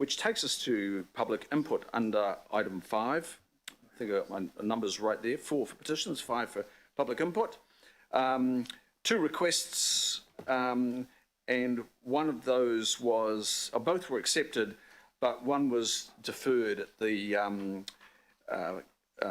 which takes us to public input under item 5. I think I got my numbers right there. 4 for petitions, 5 for public input. 2 requests, and one of those was, both were accepted, but one was deferred at the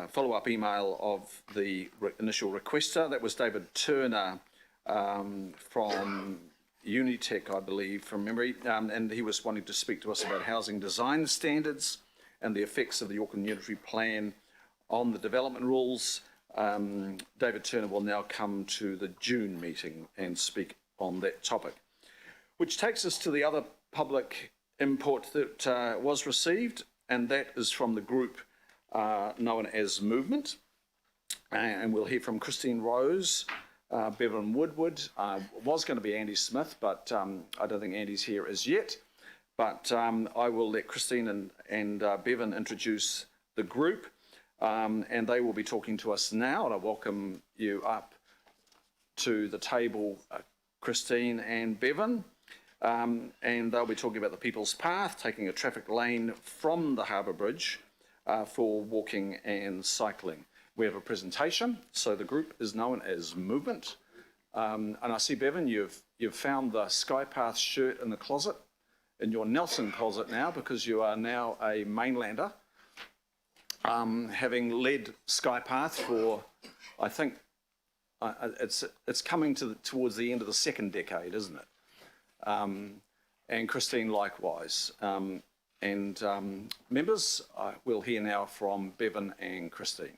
follow-up email of the initial requester. That was David Turner from Unitec, I believe, from memory, and he was wanting to speak to us about housing design standards and the effects of the Auckland Unitary Plan on the development rules. David Turner will now come to the June meeting and speak on that topic, which takes us to the other public input that was received, and that is from the group known as Movement. And we'll hear from Christine Rose, Bevan Woodward. Was going to be Andy Smith, but I don't think Andy's here as yet. But I will let Christine and Bevan introduce the group, and they will be talking to us now. And I welcome you up to the table, Christine and Bevan. And they'll be talking about the People's Path, taking a traffic lane from the Harbour Bridge for walking and cycling. We have a presentation, so the group is known as Movement. And I see, Bevan, you've found the Skypath shirt in the closet, in your Nelson closet now, because you are now a mainlander, having led Skypath for, I think, it's coming towards the end of the 2nd decade, isn't it? And Christine likewise. Members, we'll hear now from Bevan and Christine.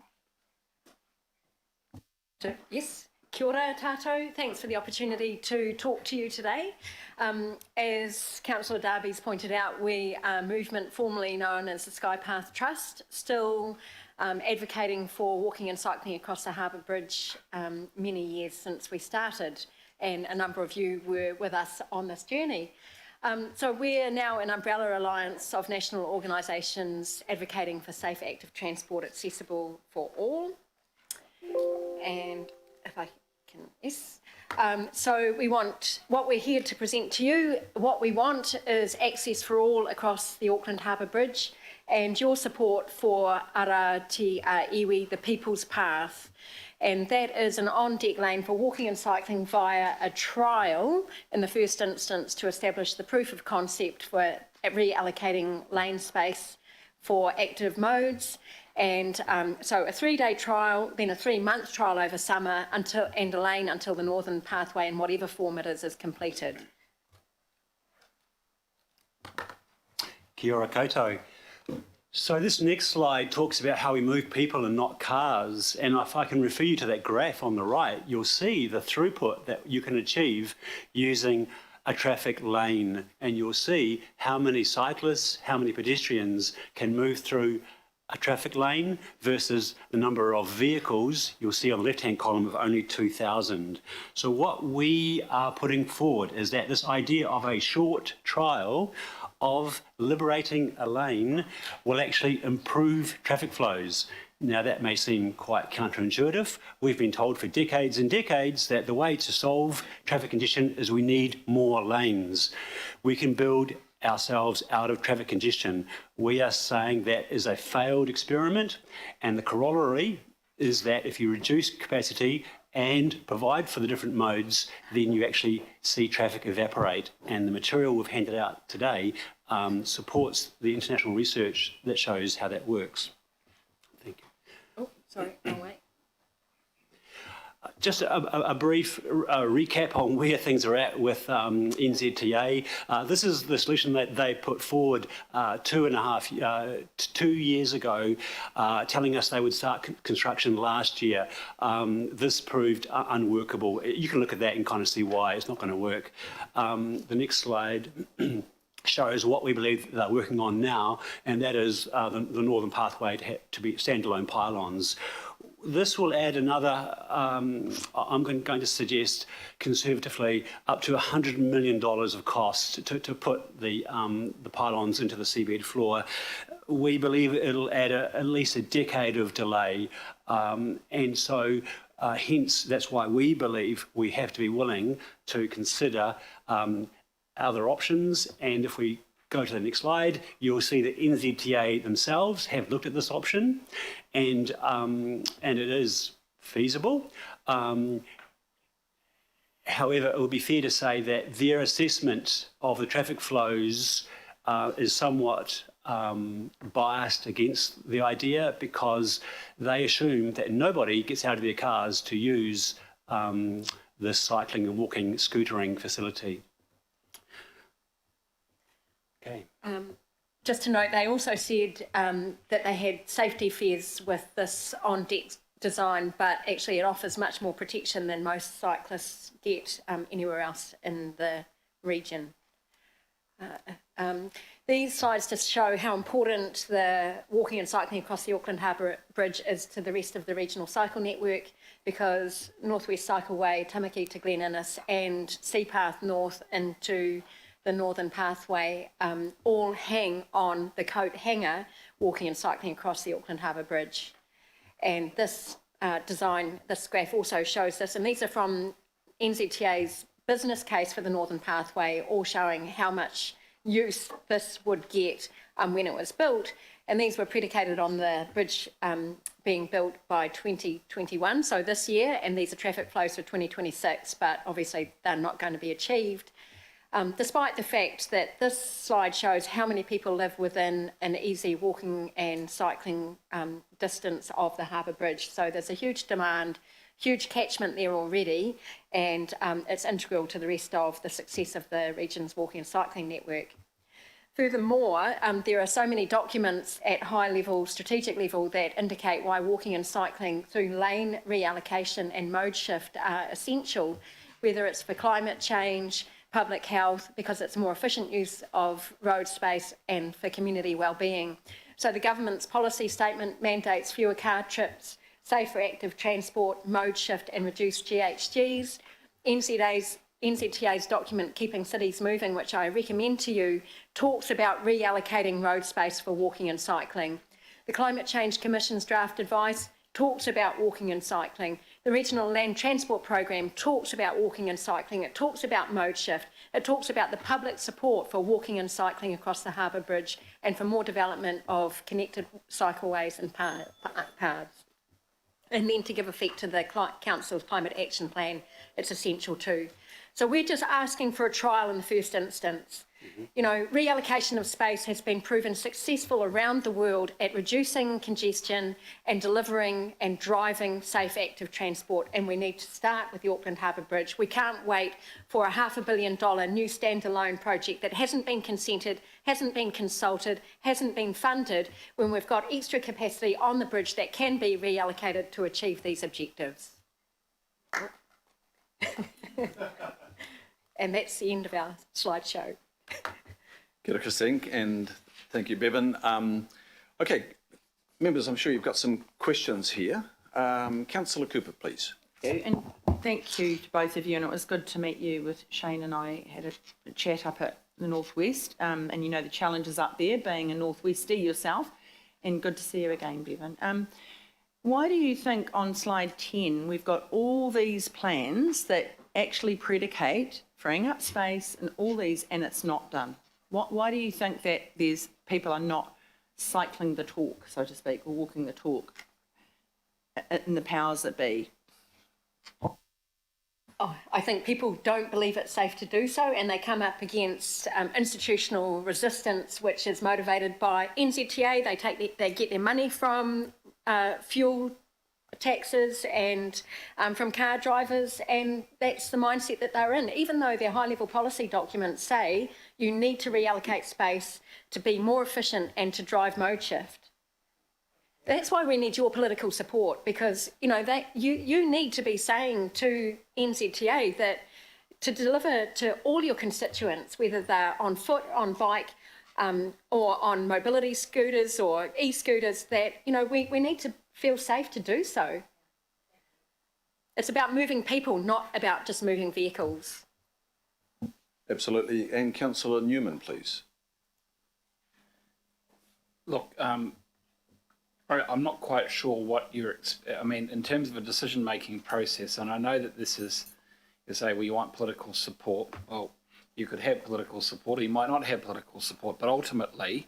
Yes, kia ora tātou. Thanks for the opportunity to talk to you today. As Councillor Darby's pointed out, we are Movement, formerly known as the Skypath Trust, still advocating for walking and cycling across the Harbour Bridge many years since we started, and a number of you were with us on this journey. So we're now an umbrella alliance of national organisations advocating for safe, active transport accessible for all. And if I can, yes. So what we're here to present to you, what we want is access for all across the Auckland Harbour Bridge, and your support for Ara Te Iwi, the People's Path. And that is an on-deck lane for walking and cycling via a trial in the first instance to establish the proof of concept for reallocating lane space for active modes. And so a 3-day trial, then a 3-month trial over summer, and a lane until the Northern Pathway, in whatever form it is completed. Kia ora koutou. So this next slide talks about how we move people and not cars. And if I can refer you to that graph on the right, you'll see the throughput that you can achieve using a traffic lane. And you'll see how many cyclists, how many pedestrians can move through a traffic lane versus the number of vehicles you'll see on the left-hand column of only 2,000. So what we are putting forward is that this idea of a short trial of liberating a lane will actually improve traffic flows. Now that may seem quite counterintuitive. We've been told for decades and decades that the way to solve traffic congestion is we need more lanes. We can build ourselves out of traffic congestion. We are saying that is a failed experiment, and the corollary is that if you reduce capacity and provide for the different modes, then you actually see traffic evaporate. And the material we've handed out today supports the international research that shows how that works. Thank you. Oh, sorry, wrong way. Just a brief recap on where things are at with NZTA. This is the solution that they put forward 2 years ago, telling us they would start construction last year. This proved unworkable. You can look at that and kind of see why it's not going to work. The next slide shows what we believe they're working on now, and that is the Northern Pathway to be standalone pylons. This will add another, I'm going to suggest conservatively, up to $100 million of cost to put the pylons into the seabed floor. We believe it'll add at least a decade of delay, and so hence that's why we believe we have to be willing to consider other options, and if we go to the next slide, you'll see that NZTA themselves have looked at this option, and it is feasible. However, it would be fair to say that their assessment of the traffic flows is somewhat biased against the idea, because they assume that nobody gets out of their cars to use this cycling and walking scootering facility. Okay. Just to note, they also said that they had safety fears with this on-deck design, but actually it offers much more protection than most cyclists get anywhere else in the region. These slides just show how important the walking and cycling across the Auckland Harbour Bridge is to the rest of the regional cycle network, because Northwest Cycleway, Tamaki to Glen Innes, and Seapath North into the Northern Pathway all hang on the coat hanger walking and cycling across the Auckland Harbour Bridge. And this this graph also shows this, and these are from NZTA's business case for the Northern Pathway, all showing how much use this would get when it was built. And these were predicated on the bridge being built by 2021, so this year, and these are traffic flows for 2026, but obviously they're not going to be achieved. Despite the fact that this slide shows how many people live within an easy walking and cycling distance of the Harbour Bridge. So there's a huge demand, huge catchment there already, and it's integral to the rest of the success of the region's walking and cycling network. Furthermore, there are so many documents at high level, strategic level, that indicate why walking and cycling through lane reallocation and mode shift are essential, whether it's for climate change, public health, because it's a more efficient use of road space, and for community wellbeing. So the government's policy statement mandates fewer car trips, safer active transport, mode shift and reduced GHGs. NZTA's document, Keeping Cities Moving, which I recommend to you, talks about reallocating road space for walking and cycling. The Climate Change Commission's draft advice talks about walking and cycling. The Regional Land Transport Program talks about walking and cycling. It talks about mode shift. It talks about the public support for walking and cycling across the Harbour Bridge, and for more development of connected cycleways and paths. And then to give effect to the Council's Climate Action Plan, it's essential too. So we're just asking for a trial in the first instance. You know, reallocation of space has been proven successful around the world at reducing congestion and delivering and driving safe active transport, and we need to start with the Auckland Harbour Bridge. We can't wait for a $500 million new standalone project that hasn't been consented, hasn't been consulted, hasn't been funded, when we've got extra capacity on the bridge that can be reallocated to achieve these objectives. And that's the end of our slideshow. Kia ora, Christine, and thank you, Bevan. Okay, members, I'm sure you've got some questions here. Councillor Cooper, please. And thank you to both of you, and it was good to meet you. With Shane and I had a chat up at the Northwest, and you know the challenges up there, being a Northwestie yourself, and good to see you again, Bevan. Why do you think on slide 10 we've got all these plans that actually predicate freeing up space and all these, and it's not done? Why do you think that people are not cycling the talk, so to speak, or walking the talk in the powers that be? Oh, I think people don't believe it's safe to do so, and they come up against institutional resistance, which is motivated by NZTA. They get their money from fuel taxes and from car drivers, and that's the mindset that they're in, even though their high-level policy documents say you need to reallocate space to be more efficient and to drive mode shift. That's why we need your political support, because you know that you need to be saying to NZTA that to deliver to all your constituents, whether they're on foot, on bike, or on mobility scooters or e-scooters, that you know we need to feel safe to do so. It's about moving people, not about just moving vehicles. Absolutely. And Councillor Newman, please. Look, I'm not quite sure what I mean, in terms of a decision-making process, and I know that this is, you say, well, you want political support. Well, You could have political support, or you might not have political support, but ultimately,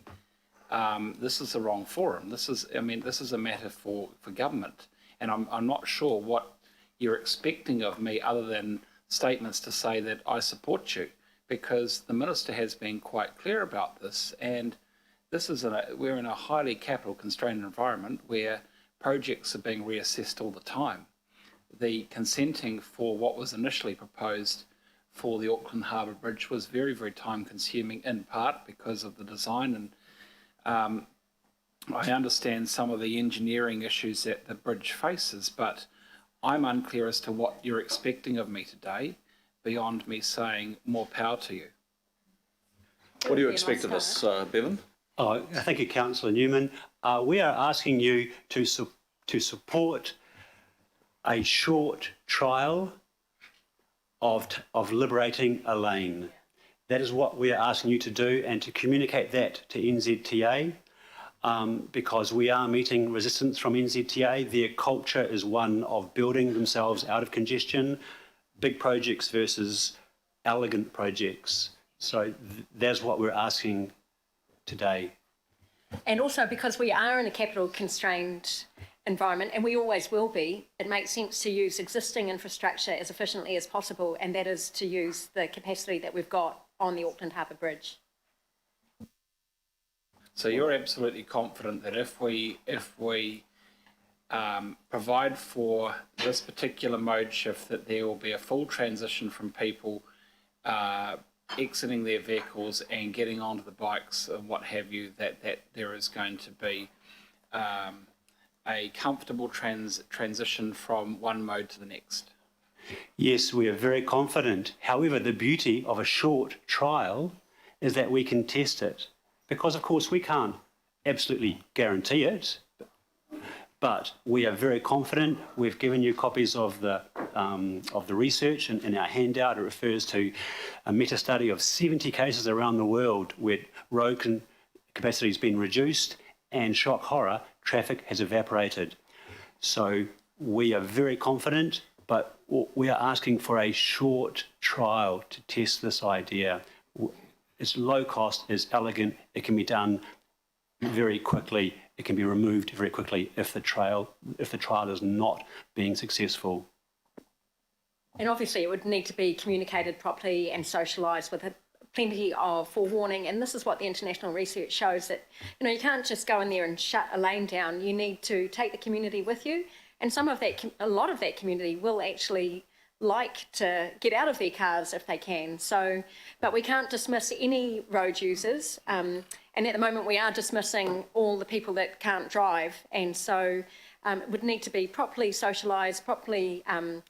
this is the wrong forum. This is a matter for government, and I'm not sure what you're expecting of me other than statements to say that I support you, because the Minister has been quite clear about this, and we're in a highly capital constrained environment where projects are being reassessed all the time. The consenting for what was initially proposed for the Auckland Harbour Bridge was very, very time consuming, in part because of the design, and I understand some of the engineering issues that the bridge faces, but I'm unclear as to what you're expecting of me today, beyond me saying more power to you. What do you expect of us, Bevan? Oh, thank you, Councillor Newman. We are asking you to support a short trial of liberating a lane. That is what we are asking you to do, and to communicate that to NZTA, because we are meeting resistance from NZTA. Their culture is one of building themselves out of congestion, big projects versus elegant projects. So that's what we're asking today. And also because we are in a capital constrained environment, and we always will be, it makes sense to use existing infrastructure as efficiently as possible, and that is to use the capacity that we've got on the Auckland Harbour Bridge. So you're absolutely confident that if we provide for this particular mode shift, that there will be a full transition from people exiting their vehicles and getting onto the bikes and what have you, that there is going to be a comfortable transition from one mode to the next? Yes, we are very confident. However, the beauty of a short trial is that we can test it, because of course we can't absolutely guarantee it, but we are very confident. We've given you copies of the research in our handout. It refers to a meta-study of 70 cases around the world where road capacity has been reduced, and shock horror, traffic has evaporated. So we are very confident, but we are asking for a short trial to test this idea. It's low cost, it's elegant, it can be done very quickly, it can be removed very quickly if the trial is not being successful. And obviously it would need to be communicated properly and socialised with plenty of forewarning, and this is what the international research shows, that you can't just go in there and shut a lane down. You need to take the community with you, and a lot of that community will actually like to get out of their cars if they can. So, but we can't dismiss any road users, and at the moment we are dismissing all the people that can't drive, and so it would need to be properly socialised, properly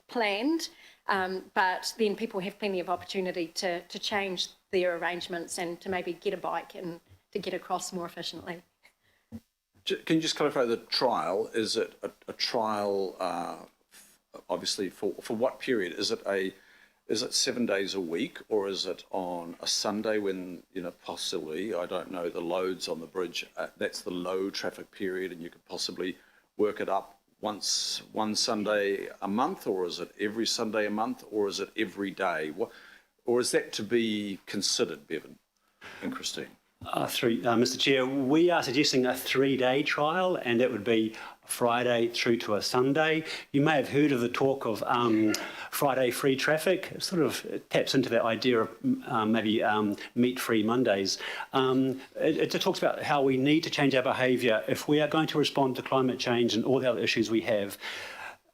planned, but then people have plenty of opportunity to change their arrangements and to maybe get a bike and to get across more efficiently. Can you just clarify the trial? Is it a trial, obviously, for what period? Is it 7 days a week, or is it on a Sunday when, possibly, I don't know, the loads on the bridge, that's the low traffic period, and you could possibly work it up one Sunday a month, or is it every Sunday a month, or is it every day? Or is that to be considered, Bevan and Christine? Mr. Chair, we are suggesting a 3-day trial, and it would be Friday through to a Sunday. You may have heard of the talk of Friday free traffic. It sort of taps into that idea of maybe meat-free Mondays. It talks about how we need to change our behaviour if we are going to respond to climate change and all the other issues we have.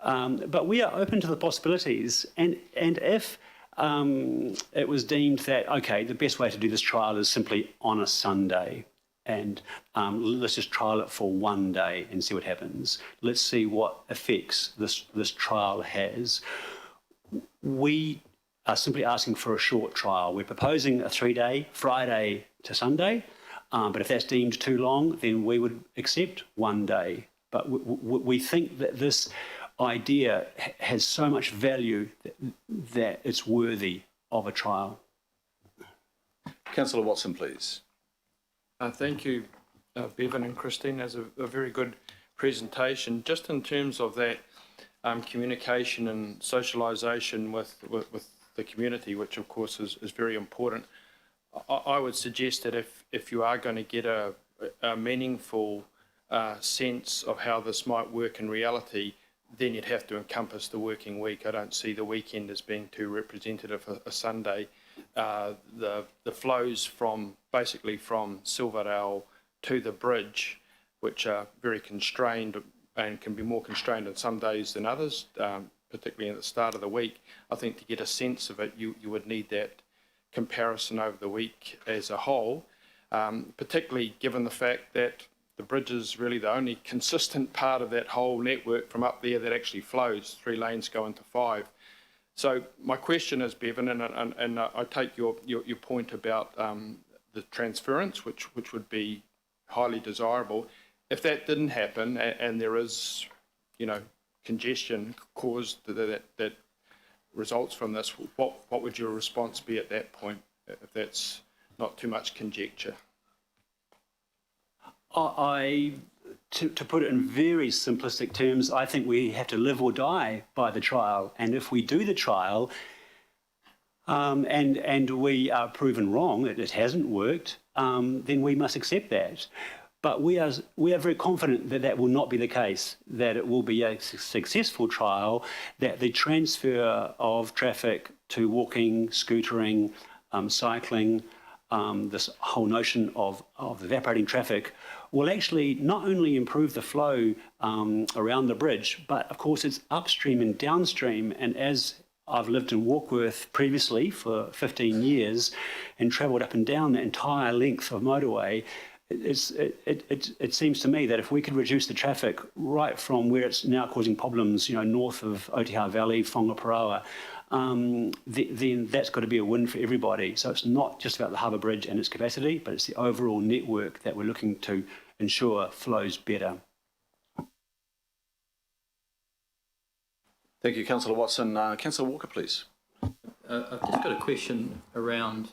But we are open to the possibilities, and if it was deemed that, okay, the best way to do this trial is simply on a Sunday, and let's just trial it for 1 day and see what happens. Let's see what effects this trial has. We are simply asking for a short trial. We're proposing a 3-day, Friday to Sunday, but if that's deemed too long, then we would accept 1 day. But we think that this idea has so much value that it's worthy of a trial. Councillor Watson, please. Thank you, Bevan and Christine. That's a very good presentation. Just in terms of that communication and socialisation with the community, which of course is very important. I would suggest that if you are going to get a meaningful sense of how this might work in reality, then you'd have to encompass the working week. I don't see the weekend as being too representative of a Sunday. The flows basically from Silverale to the bridge, which are very constrained and can be more constrained on some days than others, particularly at the start of the week. I think to get a sense of it, you would need that comparison over the week as a whole, particularly given the fact that the bridge is really the only consistent part of that whole network from up there that actually flows. 3 lanes go into 5. So my question is, Bevan, and I take your point about the transference, which would be highly desirable. If that didn't happen and there is, congestion caused that results from this, what would your response be at that point, if that's not too much conjecture? To put it in very simplistic terms, I think we have to live or die by the trial. And if we do the trial and we are proven wrong, it hasn't worked, then we must accept that. But we are very confident that that will not be the case, that it will be a successful trial, that the transfer of traffic to walking, scootering, cycling, this whole notion of evaporating traffic will actually not only improve the flow around the bridge, but of course it's upstream and downstream. And as I've lived in Warkworth previously for 15 years and travelled up and down the entire length of motorway, it seems to me that if we could reduce the traffic right from where it's now causing problems, north of Otaha Valley, Whangaparoa, then that's got to be a win for everybody. So it's not just about the harbour bridge and its capacity, but it's the overall network that we're looking to ensure flows better. Thank you, Councillor Watson. Councillor Walker, please. I've just got a question around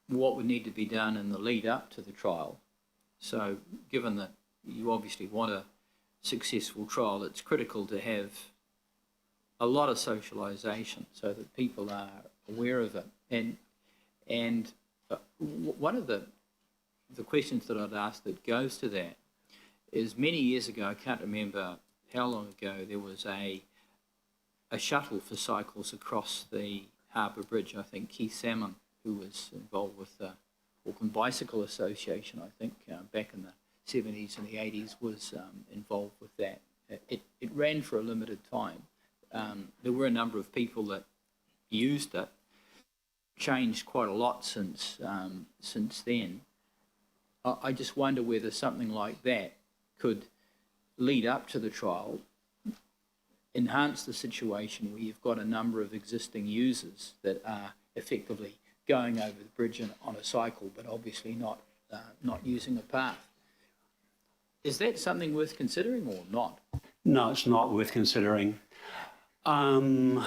what would need to be done in the lead up to the trial. So given that you obviously want a successful trial, it's critical to have a lot of socialisation so that people are aware of it. And one of the questions that I'd ask that goes to that is many years ago, I can't remember how long ago, there was a shuttle for cycles across the Harbour Bridge. I think Keith Salmon, who was involved with the Auckland Bicycle Association, I think, back in the 70s and the 80s, was involved with that. It ran for a limited time. There were a number of people that used it. Changed quite a lot since then. I just wonder whether something like that could lead up to the trial, enhance the situation where you've got a number of existing users that are effectively going over the bridge on a cycle, but obviously not using a path. Is that something worth considering or not? No, it's not worth considering. The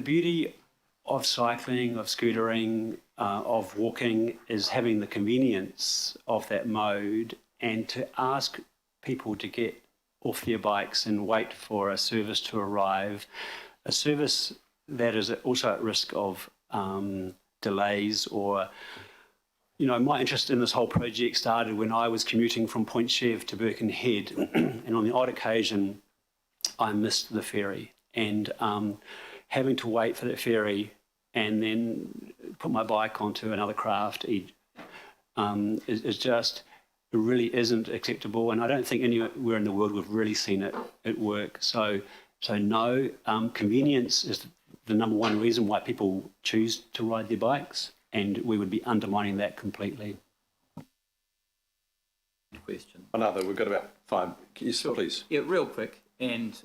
beauty of cycling, of scootering, of walking is having the convenience of that mode, and to ask people to get off their bikes and wait for a service to arrive, a service that is also at risk of delays or, my interest in this whole project started when I was commuting from Point Chev to Birkenhead, and on the odd occasion I missed the ferry, and having to wait for that ferry and then put my bike onto another craft is just, it really isn't acceptable, and I don't think anywhere in the world we've really seen it work. So no, convenience is the number one reason why people choose to ride their bikes, and we would be undermining that completely. Question. Another, we've got about 5. Yes, please. Yeah, real quick. And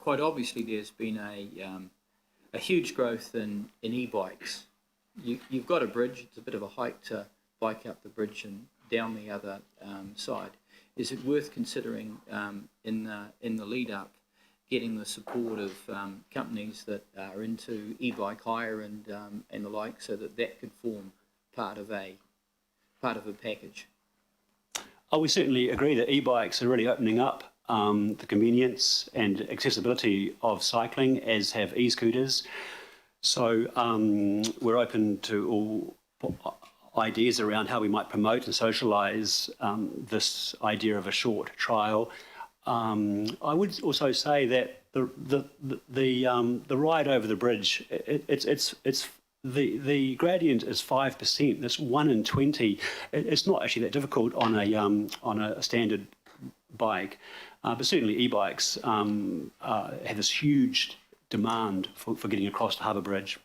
quite obviously there's been a huge growth in e-bikes. You've got a bridge, it's a bit of a hike to bike up the bridge and down the other side. Is it worth considering in the lead up getting the support of companies that are into e-bike hire and the like, so that could form part of a package? Oh, we certainly agree that e-bikes are really opening up the convenience and accessibility of cycling, as have e-scooters. So we're open to all ideas around how we might promote and socialise this idea of a short trial. I would also say that the ride over the bridge, the gradient is 5%. That's 1 in 20. It's not actually that difficult on a standard bike, but certainly e-bikes have this huge demand for getting across the Harbour Bridge.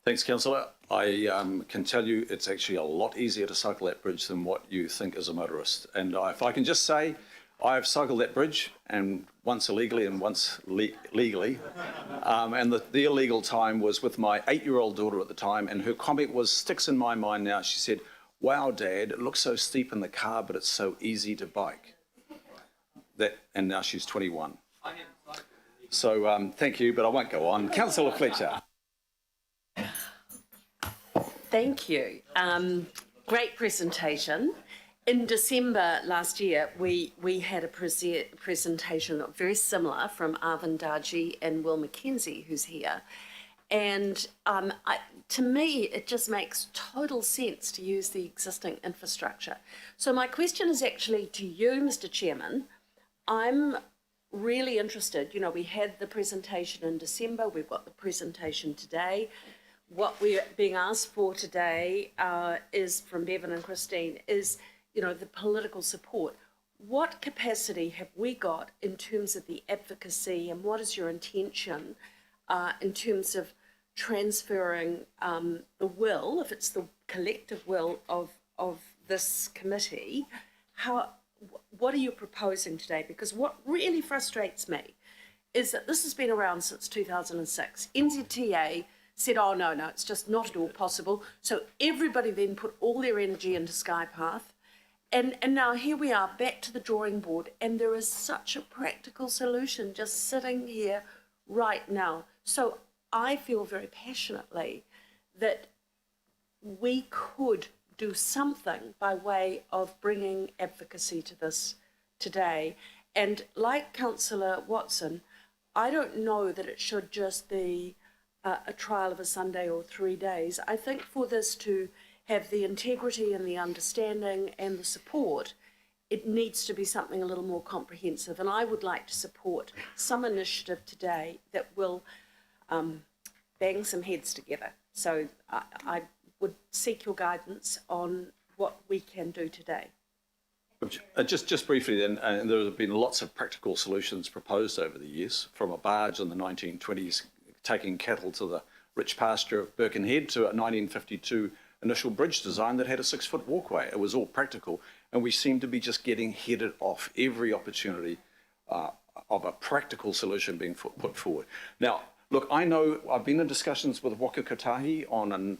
Thanks, Councillor. I can tell you it's actually a lot easier to cycle that bridge than what you think as a motorist. And if I can just say, I've cycled that bridge, and once illegally and once legally. And the illegal time was with my 8-year-old daughter at the time, and her comment sticks in my mind now. She said, "Wow, Dad, it looks so steep in the car, but it's so easy to bike." And now she's 21. So thank you, but I won't go on. Councillor Fletcher. Thank you. Great presentation. In December last year, we had a presentation very similar from Arvin Darji and Will Mackenzie, who's here. And to me, it just makes total sense to use the existing infrastructure. So my question is actually to you, Mr. Chairman. I'm really interested. We had the presentation in December. We've got the presentation today. What we're being asked for today is from Bevan and Christine is, the political support. What capacity have we got in terms of the advocacy, and what is your intention in terms of transferring the will, if it's the collective will of this committee? What are you proposing today? Because what really frustrates me is that this has been around since 2006. NZTA said, oh, no, it's just not at all possible. So everybody then put all their energy into Skypath. And now here we are back to the drawing board, and there is such a practical solution just sitting here right now. So I feel very passionately that we could do something by way of bringing advocacy to this today. And like Councillor Watson, I don't know that it should just be a trial of a Sunday or 3 days. I think for this to have the integrity and the understanding and the support, it needs to be something a little more comprehensive. And I would like to support some initiative today that will bang some heads together. So I would seek your guidance on what we can do today. Just briefly then, there have been lots of practical solutions proposed over the years, from a barge in the 1920s taking cattle to the rich pasture of Birkenhead to a 1952 initial bridge design that had a 6-foot walkway. It was all practical, and we seem to be just getting headed off every opportunity of a practical solution being put forward. Now, look, I know I've been in discussions with Waka Kotahi on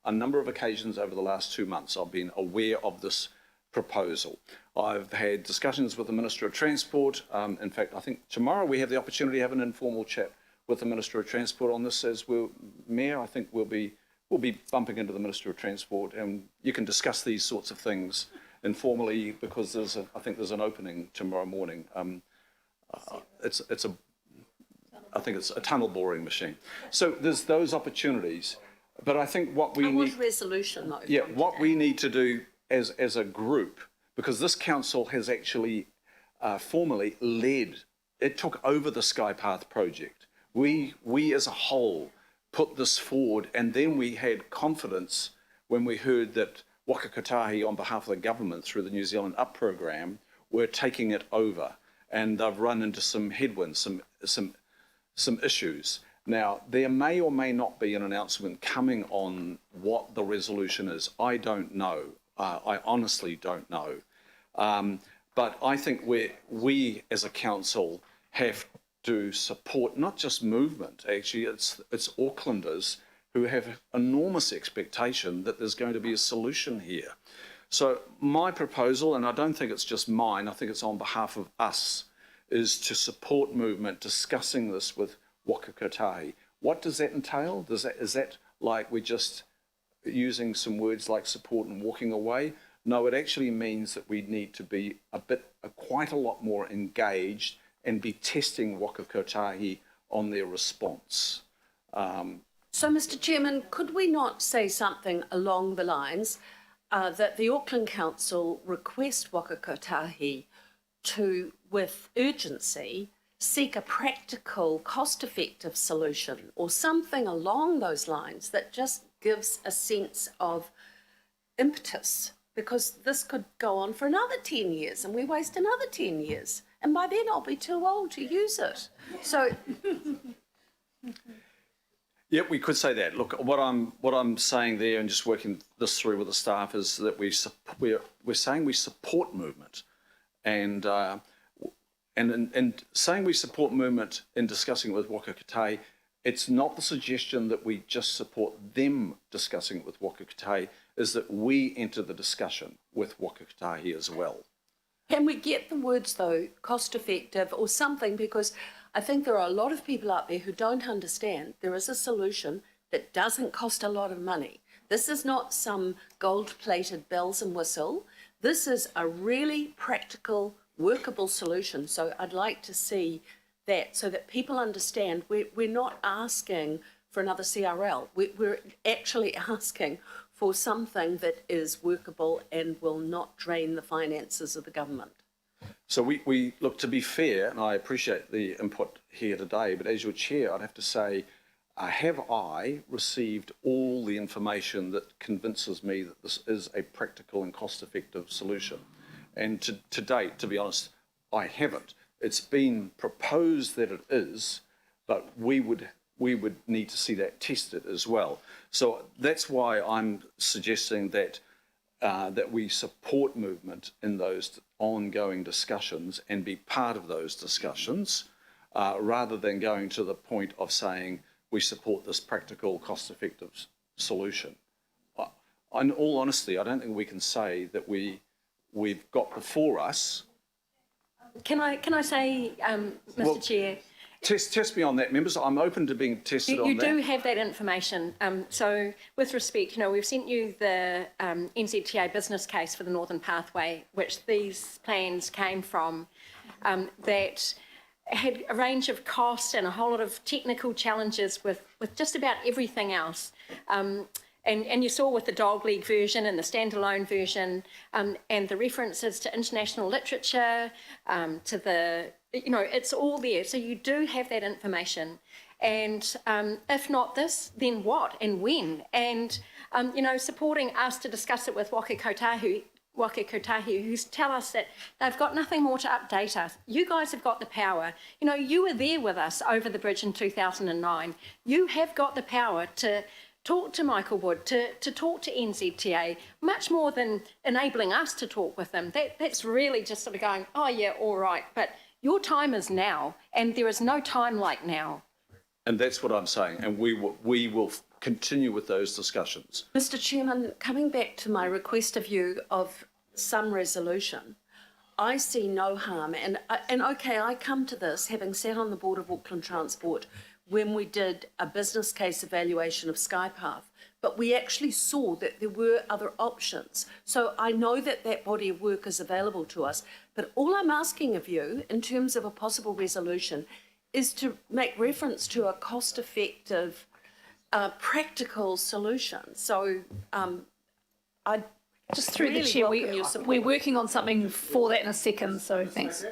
a number of occasions over the last 2 months. I've been aware of this proposal. I've had discussions with the Minister of Transport. In fact, I think tomorrow we have the opportunity to have an informal chat with the Minister of Transport on this as well. Mayor, I think we'll be bumping into the Minister of Transport, and you can discuss these sorts of things informally, because I think there's an opening tomorrow morning. I think it's a tunnel boring machine. So there's those opportunities, but I think what we need. Resolution though. Yeah, what we need to do as a group, because this council has actually formally led. It took over the Skypath project. We as a whole put this forward, and then we had confidence when we heard that Waka Kotahi, on behalf of the government through the New Zealand Up program, were taking it over, and they've run into some headwinds, some issues. Now, there may or may not be an announcement coming on what the resolution is. I don't know. I honestly don't know. But I think we as a council have to support not just movement. Actually, it's Aucklanders who have enormous expectation that there's going to be a solution here. So my proposal, and I don't think it's just mine, I think it's on behalf of us, is to support movement discussing this with Waka Kotahi. What does that entail? Is that like we're just using some words like support and walking away? No, it actually means that we need to be quite a lot more engaged and be testing Waka Kotahi on their response. So, Mr. Chairman, could we not say something along the lines that the Auckland Council request Waka Kotahi to, with urgency, seek a practical, cost-effective solution or something along those lines that just gives a sense of impetus, because this could go on for another 10 years and we waste another 10 years. And by then I'll be too old to use it. So, Yeah, we could say that. Look, what I'm saying there, and just working this through with the staff, is that we're saying we support movement, and saying we support movement in discussing it with Waka Kotahi, it's not the suggestion that we just support them discussing it with Waka Kotahi, is that we enter the discussion with Waka Kotahi as well. can we get the words, though, cost-effective or something? Because I think there are a lot of people out there who don't understand there is a solution that doesn't cost a lot of money. This is not some gold-plated bells and whistle. This is a really practical, workable solution. So I'd like to see that so that people understand we're not asking for another CRL. We're actually asking for something that is workable and will not drain the finances of the government. So we look, to be fair, and I appreciate the input here today, but as your chair, I'd have to say, have I received all the information that convinces me that this is a practical and cost-effective solution? And to date, to be honest, I haven't. It's been proposed that it is, but we would need to see that tested as well. So that's why I'm suggesting that that we support movement in those ongoing discussions and be part of those discussions, rather than going to the point of saying we support this practical, cost-effective solution. In all honesty, I don't think we can say that we've got before us. Can I say, Mr. Chair? Test me on that, members. I'm open to being tested on that. You do have that information. So with respect, we've sent you the NZTA business case for the Northern Pathway, which these plans came from, that had a range of costs and a whole lot of technical challenges with just about everything else. And you saw with the dog league version and the standalone version, and the references to international literature, to the, it's all there. So you do have that information. And if not this, then what and when? And, supporting us to discuss it with Waka Kotahi, who tell us that they've got nothing more to update us. You guys have got the power. You were there with us over the bridge in 2009. You have got the power to talk to Michael Wood, to talk to NZTA, much more than enabling us to talk with them. That's really just sort of going, oh yeah, all right, but your time is now, and there is no time like now. And that's what I'm saying, and we will continue with those discussions. Mr. Chairman, coming back to my request of you of some resolution, I see no harm, and okay, I come to this having sat on the board of Auckland Transport when we did a business case evaluation of Skypath, but we actually saw that there were other options. So I know that that body of work is available to us, but all I'm asking of you in terms of a possible resolution is to make reference to a cost-effective, practical solution. So I just through really the chair, welcome your support. we're working on something for that in a second, so thanks.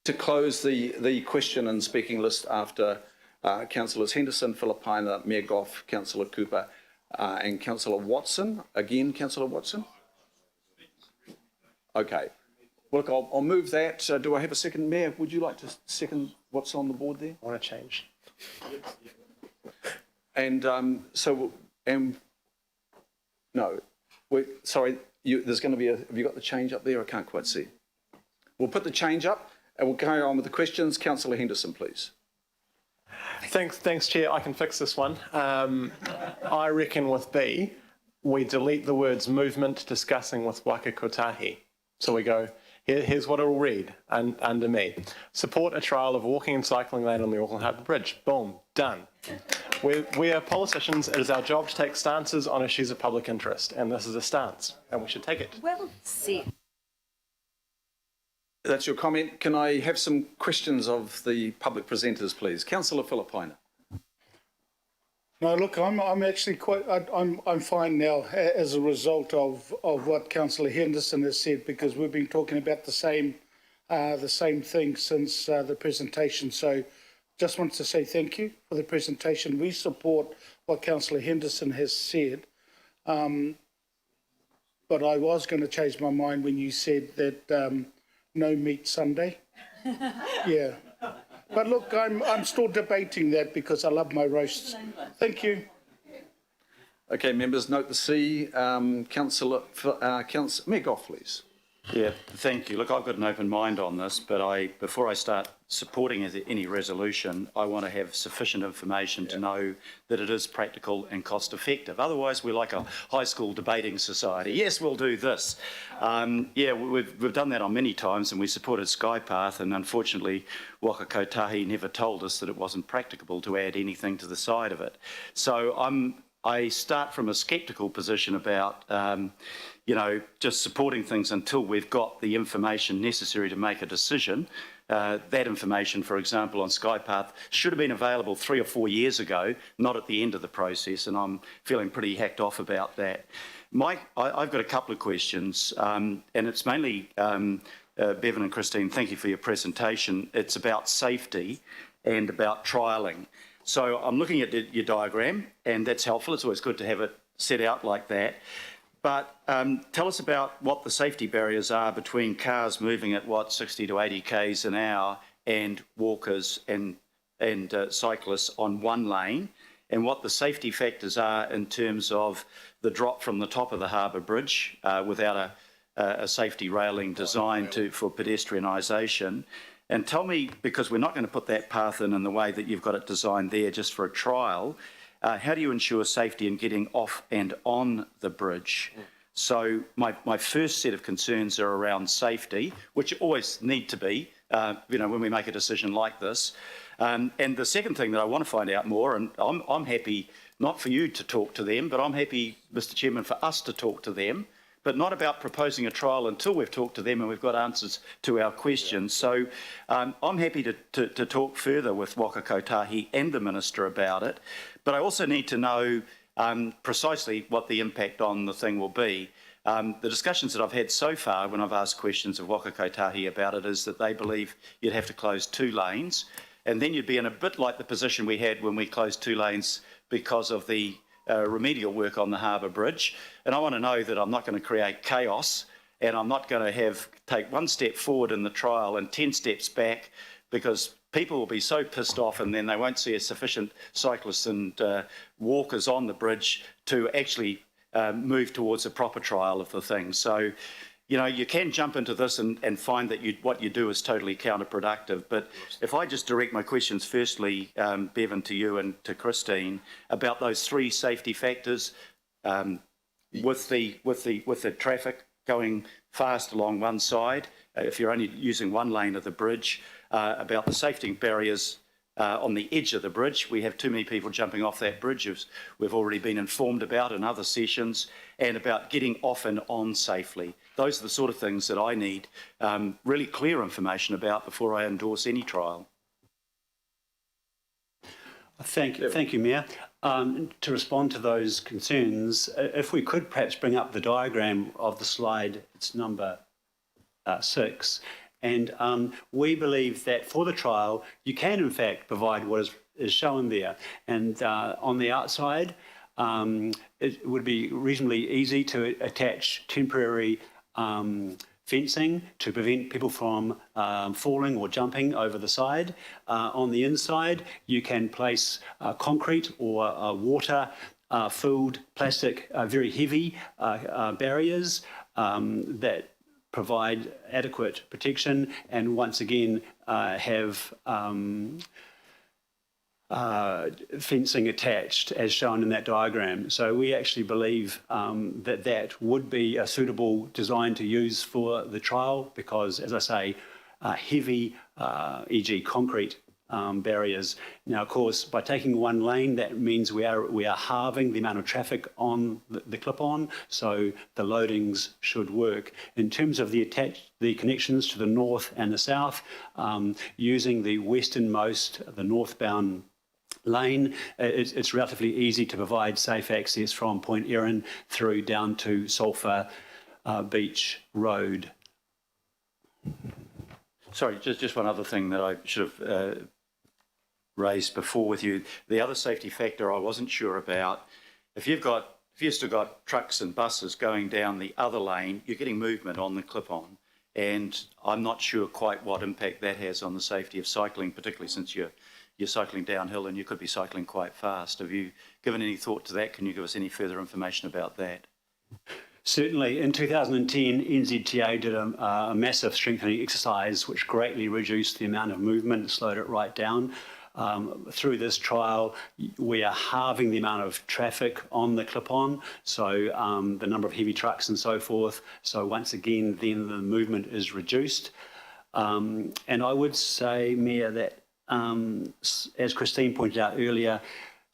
To close the question and speaking list after Councillors Henderson, Philippina, Mayor Goff, Councillor Cooper and Councillor Watson. Again, Councillor Watson? Okay. Well, look, I'll move that. Do I have a second? Mayor, would you like to second what's on the board there? I want to change. And no, sorry, there's going to be have you got the change up there? I can't quite see. We'll put the change up and we'll carry on with the questions. Councillor Henderson, please. Thanks, Chair. I can fix this one. I reckon with B, we delete the words movement discussing with Waka Kotahi. So we go, Here's what it will read under me. Support a trial of walking and cycling lane on the Auckland Harbour Bridge. Boom, done. We are politicians. It is our job to take stances on issues of public interest, and this is a stance, and we should take it. Well said. That's your comment. Can I have some questions of the public presenters, please? Councillor Philippina. No, look, I'm actually I'm fine now as a result of what Councillor Henderson has said, because we've been talking about the same thing since the presentation. So just wanted to say thank you for the presentation. We support what Councillor Henderson has said. But I was going to change my mind when you said that no meat Sunday. Yeah. But look, I'm still debating that because I love my roasts. Thank you. Okay, members, note the C. Councillor Mayor Goff, please. Yeah, thank you. Look, I've got an open mind on this, but before I start supporting any resolution, I want to have sufficient information to know that it is practical and cost effective. Otherwise, we're like a high school debating society. Yes, we'll do this. Yeah, we've done that on many times, and we supported Skypath, and unfortunately, Waka Kotahi never told us that it wasn't practicable to add anything to the side of it. So I start from a sceptical position about just supporting things until we've got the information necessary to make a decision. That information, for example, on Skypath should have been available 3 or 4 years ago, not at the end of the process, and I'm feeling pretty hacked off about that. Mike, I've got a couple of questions, and it's mainly, Bevan and Christine, thank you for your presentation. It's about safety and about trialling. So I'm looking at your diagram, and that's helpful. It's always good to have it set out like that. But tell us about what the safety barriers are between cars moving at, 60 to 80 k's an hour and walkers and cyclists on one lane, and what the safety factors are in terms of the drop from the top of the harbour bridge without a safety railing designed for pedestrianisation. And tell me, because we're not going to put that path in the way that you've got it designed there just for a trial, how do you ensure safety in getting off and on the bridge? So my first set of concerns are around safety, which always need to be, when we make a decision like this. And the second thing that I want to find out more, and I'm happy not for you to talk to them, but I'm happy, Mr. Chairman, for us to talk to them, but not about proposing a trial until we've talked to them and we've got answers to our questions. So I'm happy to talk further with Waka Kotahi and the Minister about it, but I also need to know precisely what the impact on the thing will be. The discussions that I've had so far when I've asked questions of Waka Kotahi about it is that they believe you'd have to close 2 lanes, and then you'd be in a bit like the position we had when we closed 2 lanes because of the remedial work on the harbour bridge. And I want to know that I'm not going to create chaos, and I'm not going to take 1 step forward in the trial and 10 steps back, because people will be so pissed off and then they won't see a sufficient cyclists and walkers on the bridge to actually move towards a proper trial of the thing. So, you can jump into this and find that what you do is totally counterproductive. But if I just direct my questions firstly, Bevan, to you and to Christine, about those 3 safety factors, with the traffic going fast along one side, if you're only using 1 lane of the bridge, about the safety barriers on the edge of the bridge. We have too many people jumping off that bridge, as we've already been informed about in other sessions, and about getting off and on safely. Those are the sort of things that I need really clear information about before I endorse any trial. Thank you, Mayor. To respond to those concerns, if we could perhaps bring up the diagram of the slide, it's number 6, and we believe that for the trial you can in fact provide what is shown there, and on the outside it would be reasonably easy to attach temporary fencing to prevent people from falling or jumping over the side. On the inside, you can place concrete or water filled plastic, very heavy barriers that provide adequate protection, and once again have fencing attached as shown in that diagram. So we actually believe that that would be a suitable design to use for the trial because, as I say, heavy, e.g. concrete barriers. Now, of course, by taking one lane, that means we are halving the amount of traffic on the clip-on, so the loadings should work. In terms of the connections to the north and the south, using the westernmost, the northbound lane, it's relatively easy to provide safe access from Point Erin through down to Sulphur Beach Road. Sorry, just one other thing that I should have raised before with you. The other safety factor I wasn't sure about, if you've still got trucks and buses going down the other lane, you're getting movement on the clip-on. And I'm not sure quite what impact that has on the safety of cycling, particularly since you're cycling downhill and you could be cycling quite fast. Have you given any thought to that? Can you give us any further information about that? Certainly. In 2010, NZTA did a massive strengthening exercise which greatly reduced the amount of movement and slowed it right down. Through this trial, we are halving the amount of traffic on the clip-on, so the number of heavy trucks and so forth. So once again, then the movement is reduced. And I would say, Mayor, that as Christine pointed out earlier,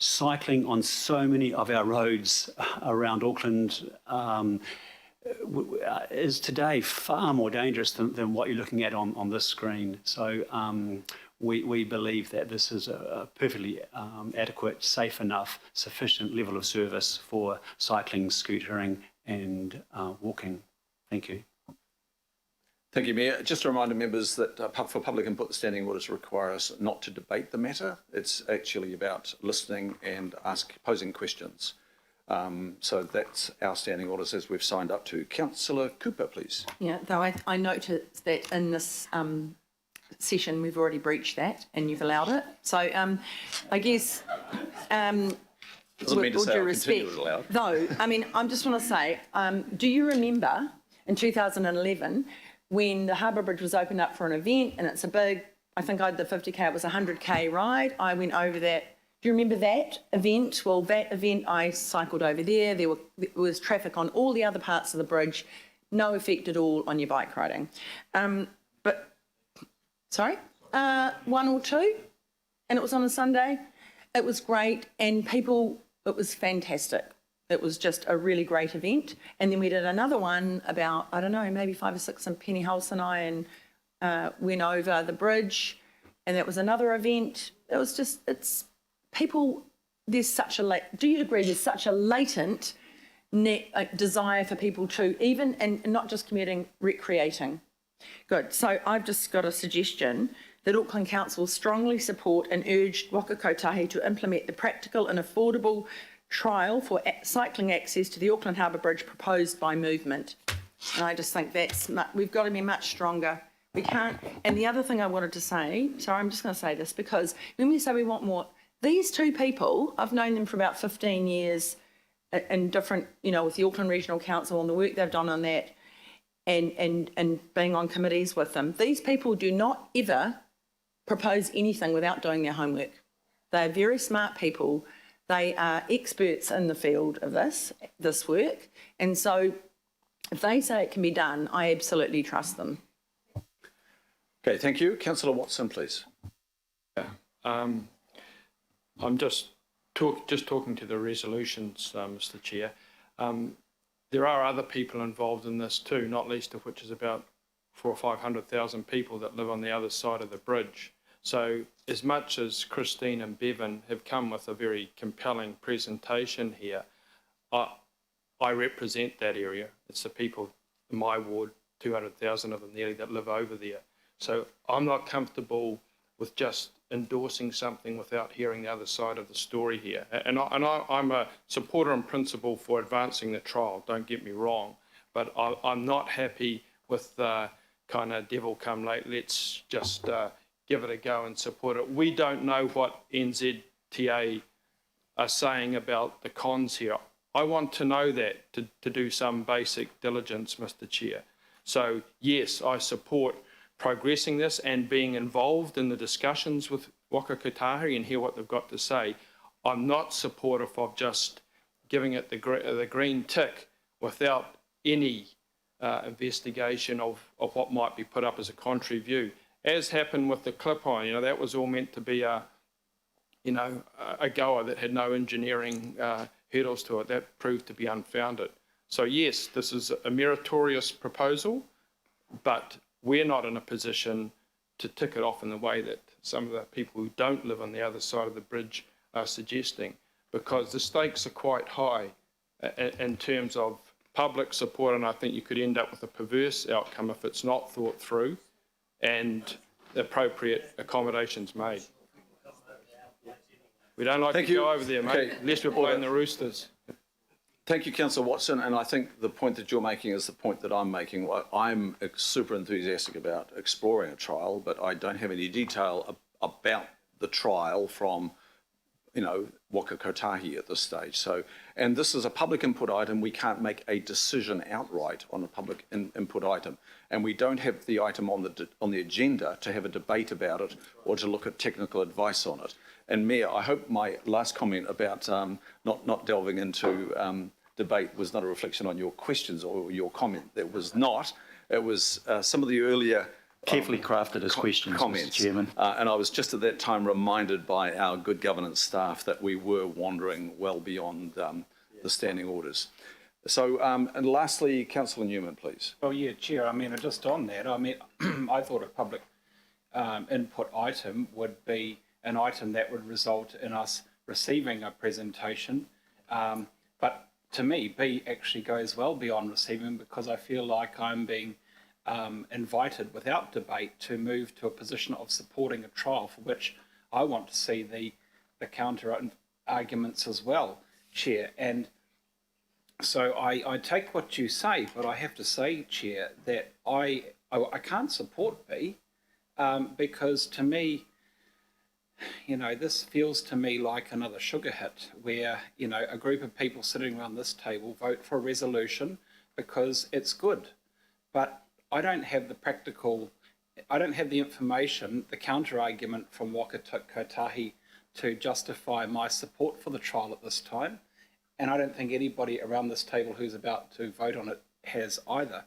cycling on so many of our roads around Auckland is today far more dangerous than what you're looking at on this screen. So we believe that this is a perfectly adequate, safe enough, sufficient level of service for cycling, scootering and walking. Thank you. Thank you, Mayor. Just a reminder, members, that for public input, the standing orders require us not to debate the matter. It's actually about listening and posing questions. So that's our standing orders as we've signed up to. Councillor Cooper, please. Yeah, though I noticed that in this session we've already breached that and you've allowed it. So I guess Doesn't mean to say I'll continue to allow it. Though, I mean, I just want to say, do you remember in 2011 when the Harbour Bridge was opened up for an event and it's a big, I think I had the 50k, it was a 100k ride. I went over that. Do you remember that event? Well, that event I cycled over there. There was traffic on all the other parts of the bridge. No effect at all on your bike riding. But, sorry? 1 or 2? And it was on a Sunday. It was great and people, it was fantastic. It was just a really great event. And then we did another one about, I don't know, maybe 5 or 6 and Penny Hulse and I went over the bridge and that was another event. It was just, it's people, there's such a, do you agree there's such a latent desire for people to even, and not just commuting, recreating? Good. So I've just got a suggestion that Auckland Council strongly support and urge Waka Kotahi to implement the practical and affordable trial for cycling access to the Auckland Harbour Bridge proposed by Movement. And I just think we've got to be much stronger. We can't, and the other thing I wanted to say, sorry, I'm just going to say this, because when we say we want more, these two people, I've known them for about 15 years in different, you know, with the Auckland Regional Council and the work they've done on that and being on committees with them. These people do not ever propose anything without doing their homework. They're very smart people. They are experts in the field of this work. And so if they say it can be done, I absolutely trust them. Okay, thank you. Councillor Watson, please. I'm just talking to the resolutions, Mr. Chair. There are other people involved in this too, not least of which is about 400,000 or 500,000 people that live on the other side of the bridge. So as much as Christine and Bevan have come with a very compelling presentation here, I represent that area. It's the people in my ward, 200,000 of them nearly, that live over there. So I'm not comfortable with just endorsing something without hearing the other side of the story here. And I'm a supporter in principle for advancing the trial, don't get me wrong, but I'm not happy with the kind of devil come late, let's just give it a go and support it. We don't know what NZTA are saying about the cons here. I want to know that to do some basic diligence, Mr. Chair. So yes, I support progressing this and being involved in the discussions with Waka Kotahi and hear what they've got to say. I'm not supportive of just giving it the green tick without any investigation of what might be put up as a contrary view. As happened with the clip-on, that was all meant to be a goer that had no engineering hurdles to it. That proved to be unfounded. So yes, this is a meritorious proposal, but we're not in a position to tick it off in the way that some of the people who don't live on the other side of the bridge are suggesting, because the stakes are quite high in terms of public support, and I think you could end up with a perverse outcome if it's not thought through and the appropriate accommodations made. We don't like to go over there, mate, unless we're playing the Roosters. Thank you, Councillor Watson, and I think the point that you're making is the point that I'm making. I'm super enthusiastic about exploring a trial, but I don't have any detail about the trial from, Waka Kotahi at this stage. So, and this is a public input item. We can't make a decision outright on a public input item, and we don't have the item on the agenda to have a debate about it or to look at technical advice on it. And Mayor, I hope my last comment about not delving into debate was not a reflection on your questions or your comment. That was not. It was some of the earlier Carefully crafted as questions, comments. Mr. Chairman. And I was just at that time reminded by our good governance staff that we were wandering well beyond the standing orders. So, and lastly, Councillor Newman, please. Well, yeah, Chair, just on that, I thought a public input item would be an item that would result in us receiving a presentation. But to me, B actually goes well beyond receiving, because I feel like I'm being invited without debate to move to a position of supporting a trial, for which I want to see the counter arguments as well, Chair. And so I take what you say, but I have to say, Chair, that I can't support B because to me, this feels to me like another sugar hit where, a group of people sitting around this table vote for a resolution because it's good. But I don't have the information, the counter argument from Waka Kotahi to justify my support for the trial at this time. And I don't think anybody around this table who's about to vote on it has either.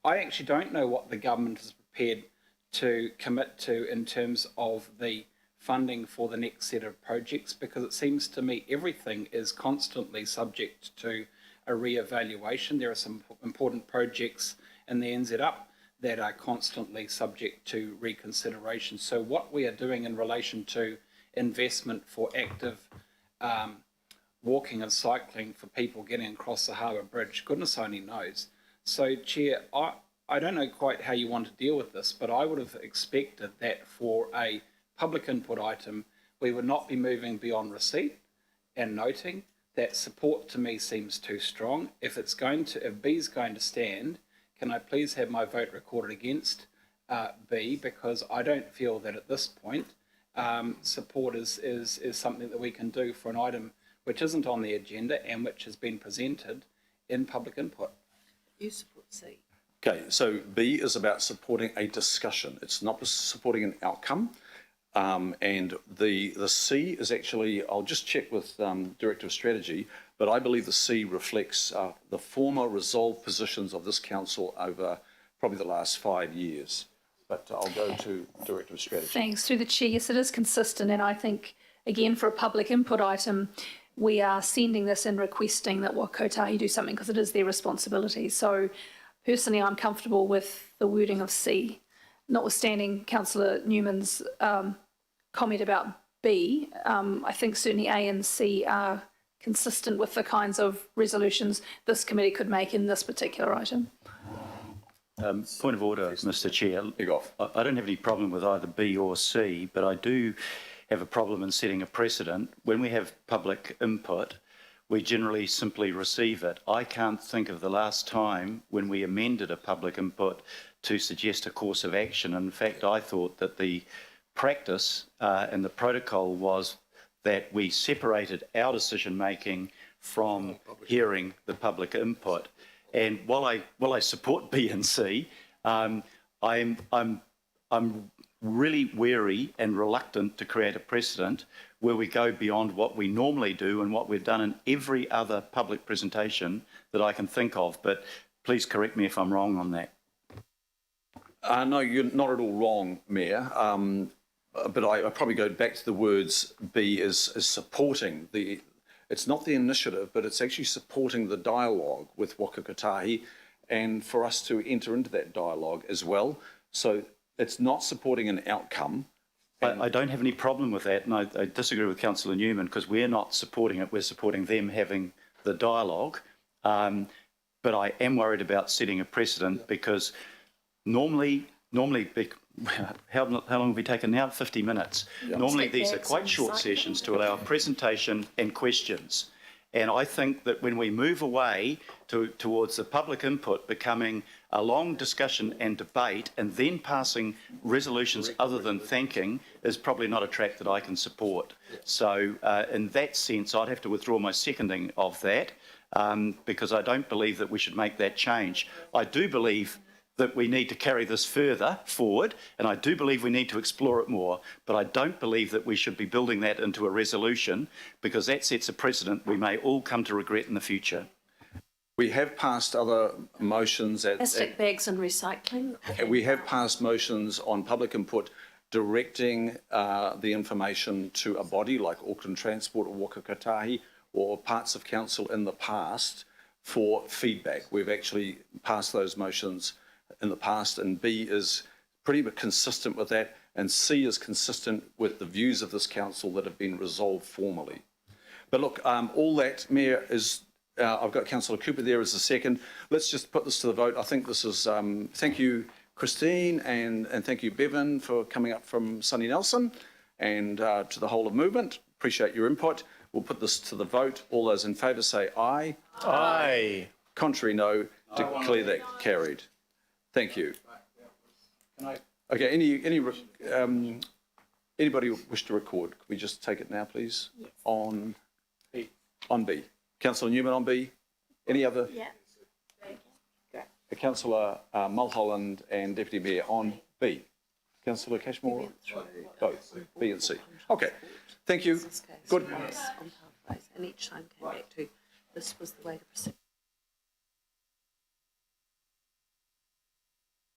I actually don't know what the government is prepared to commit to in terms of the funding for the next set of projects, because it seems to me everything is constantly subject to a re-evaluation. There are some important projects in the NZ Up that are constantly subject to reconsideration. So what we are doing in relation to investment for active walking and cycling for people getting across the harbour bridge, goodness only knows. So, Chair, I don't know quite how you want to deal with this, but I would have expected that for a public input item, we would not be moving beyond receipt and noting that support to me seems too strong. If B is going to stand, can I please have my vote recorded against B, because I don't feel that at this point support is something that we can do for an item which isn't on the agenda and which has been presented in public input. You support C. Okay, so B is about supporting a discussion. It's not supporting an outcome. And the C is actually, I'll just check with Director of Strategy, but I believe the C reflects the former resolved positions of this council over probably the last 5 years. But I'll go to Director of Strategy. Thanks. Through the Chair, yes, it is consistent, and I think, again, for a public input item, we are sending this and requesting that Waka Kotahi do something because it is their responsibility. So personally, I'm comfortable with the wording of C, notwithstanding Councillor Newman's comment about B. I think certainly A and C are consistent with the kinds of resolutions this committee could make in this particular item. Point of order, Mr. Chair. I don't have any problem with either B or C, but I do have a problem in setting a precedent. When we have public input, we generally simply receive it. I can't think of the last time when we amended a public input to suggest a course of action. In fact, I thought that the practice and the protocol was that we separated our decision making from hearing the public input. And while I support B and C, I'm really wary and reluctant to create a precedent where we go beyond what we normally do and what we've done in every other public presentation that I can think of. But please correct me if I'm wrong on that. No, you're not at all wrong, Mayor. But I probably go back to the words B is supporting the. It's not the initiative, but it's actually supporting the dialogue with Waka Kotahi, and for us to enter into that dialogue as well. So it's not supporting an outcome. I don't have any problem with that, and I disagree with Councillor Newman, because we're not supporting it, we're supporting them having the dialogue. But I am worried about setting a precedent, because normally, how long have we taken now? 50 minutes. Normally these are quite short sessions to allow a presentation and questions. And I think that when we move away towards the public input becoming a long discussion and debate and then passing resolutions other than thanking is probably not a track that I can support. So in that sense, I'd have to withdraw my seconding of that because I don't believe that we should make that change. I do believe that we need to carry this further forward, and I do believe we need to explore it more, but I don't believe that we should be building that into a resolution, because that sets a precedent we may all come to regret in the future. We have passed other motions Plastic bags and recycling. we have passed motions on public input directing the information to a body like Auckland Transport or Waka Kotahi or parts of council in the past for feedback. We've actually passed those motions in the past, and B is pretty much consistent with that, and C is consistent with the views of this council that have been resolved formally. But look, all that, Mayor, is, I've got Councillor Cooper there as the second. Let's just put this to the vote. I think this is, thank you, Christine, and thank you, Bevan, for coming up from Sunny Nelson, and to the whole of movement. Appreciate your input. We'll put this to the vote. All those in favour say aye. Aye. Contrary, no. Declare that carried. Thank you. Okay, anybody wish to record? Can we just take it now, please? Yes. On B. On B. Councillor Newman on B. Any other? Yeah. Councillor Mulholland and Deputy Mayor on B. Councillor Cashmore? Both, B and C. Okay, thank you. Good. And each time came back to, this was the way to proceed.